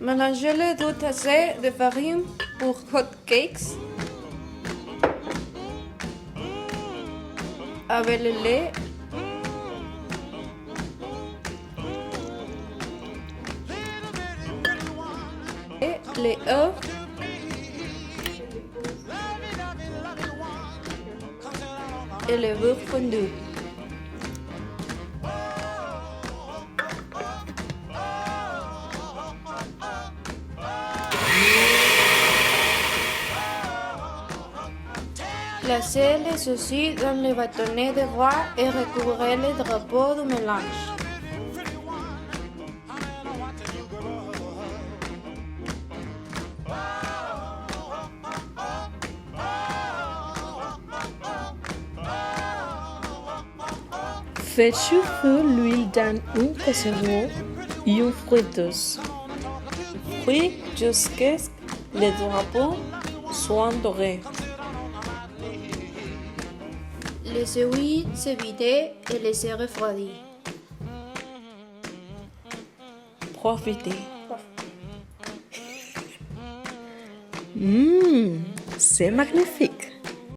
Mélangez les 2 tasses de farine pour hot cakes avec le lait et les œufs et le beurre fondu. Placez les saucisses dans les bâtonnets de bois et recouvrez les drapeaux du mélange. Faites chauffer l'huile dans une casserole et une friteuse. Puis jusqu'à ce que les drapeaux soient dorés. Laissez-les se vider et laissez refroidir. Profitez. C'est magnifique.